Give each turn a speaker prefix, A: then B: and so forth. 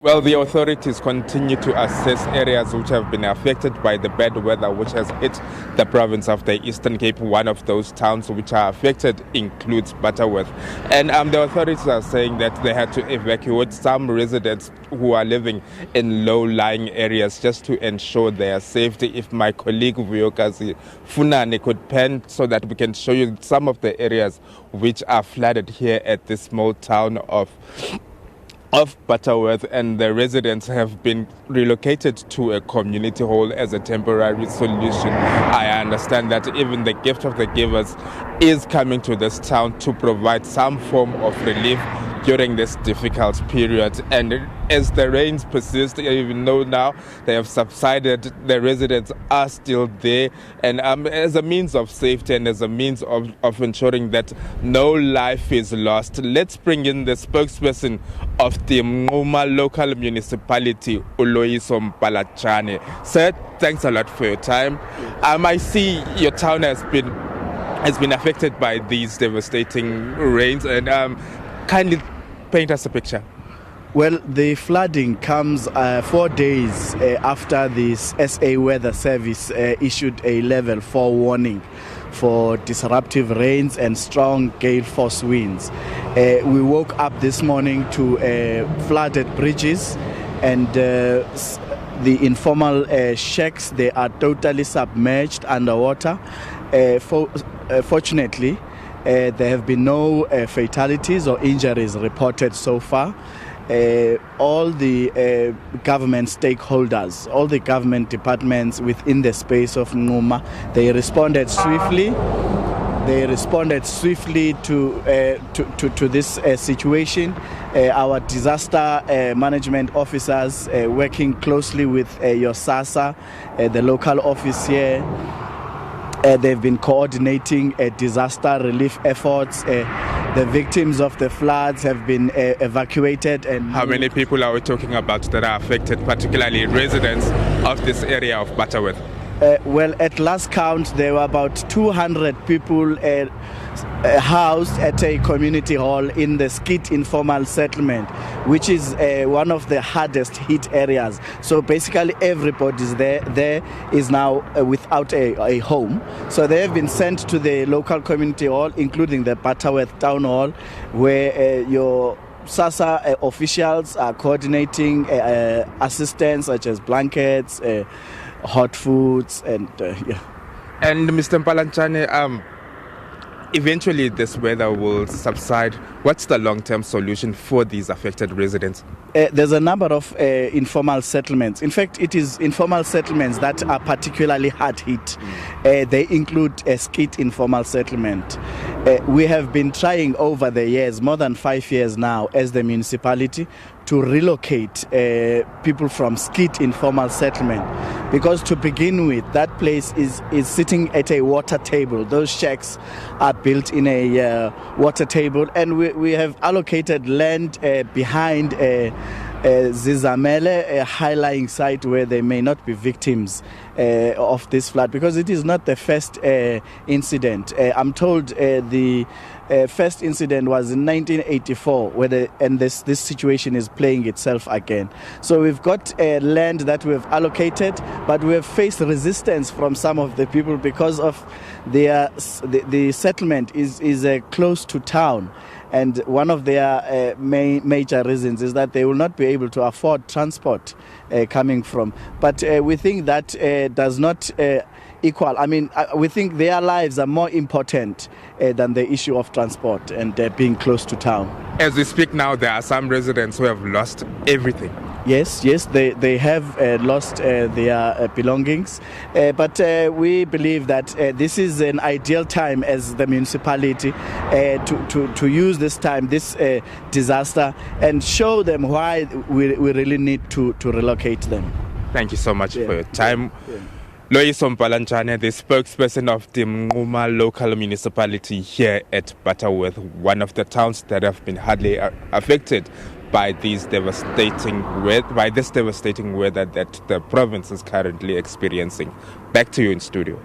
A: Well, the authorities continue to assess areas which have been affected by the bad weather which has hit the province of the Eastern Cape. One of those towns which are affected includes Butterworth. And the authorities are saying that they had to evacuate some residents who are living in low-lying areas just to ensure their safety. If my colleague Vuyokazi Funane could pen so that we can show you some of the areas which are flooded here at this small town of Butterworth, and the residents have been relocated to a community hall as a temporary solution. I understand that even the gift of the givers is coming to this town to provide some form of relief during this difficult period. And as the rains persist, even though now they have subsided, the residents are still there. And as a means of safety and as a means of ensuring that no life is lost, let's bring in the spokesperson of the Numa local municipality, Loyiso Mpalantshane. Sir, thanks a lot for your time. I see your town has been affected by these devastating rains, and kindly paint us a picture.
B: Well, the flooding comes 4 days after the SA Weather Service issued a level 4 warning for disruptive rains and strong gale force winds. We woke up this morning to flooded bridges, and the informal shacks, they are totally submerged underwater. Fortunately, there have been no fatalities or injuries reported so far. All the government stakeholders, all the government departments within the space of Numa, they responded swiftly. They responded swiftly to this situation. Our disaster management officers working closely with your SASA, the local office here. They've been coordinating disaster relief efforts. The victims of the floods have been evacuated. And
A: how many people are we talking about that are affected, particularly residents of this area of Butterworth?
B: Well, at last count, there were about 200 people housed at a community hall in the Skit informal settlement, which is one of the hardest hit areas. So basically everybody's there is now without a home. So they have been sent to the local community hall, including the Butterworth town hall, where your SASA officials are coordinating assistance such as blankets, hot foods, and yeah.
A: And Mr. Mpalantshane, eventually this weather will subside. What's the long-term solution for these affected residents?
B: There's a number of informal settlements. In fact, it is informal settlements that are particularly hard hit. They include a Skit informal settlement. We have been trying over the years, more than 5 years now, as the municipality, to relocate people from Skit informal settlement, because to begin with, that place is sitting at a water table. Those shacks are built in a water table, and we have allocated land behind Zizamele, a high-lying site where they may not be victims of this flood, because it is not the first incident. I'm told the first incident was in 1984, and this situation is playing itself again. So we've got land that we've allocated, but we have faced resistance from some of the people because of the settlement is close to town. And one of their major reasons is that they will not be able to afford transport coming from. But we think that does not equal. I mean, we think their lives are more important than the issue of transport and being close to town.
A: As we speak now, there are some residents who have lost everything.
B: Yes, they have lost their belongings, but we believe that this is an ideal time as the municipality to use this time, this disaster, and show them why we really need to relocate them.
A: Thank you so much for your time. Loyiso Mpalantshane, the spokesperson of the Numa local municipality here at Butterworth, one of the towns that have been hardly affected by this devastating weather that the province is currently experiencing. Back to you in studio.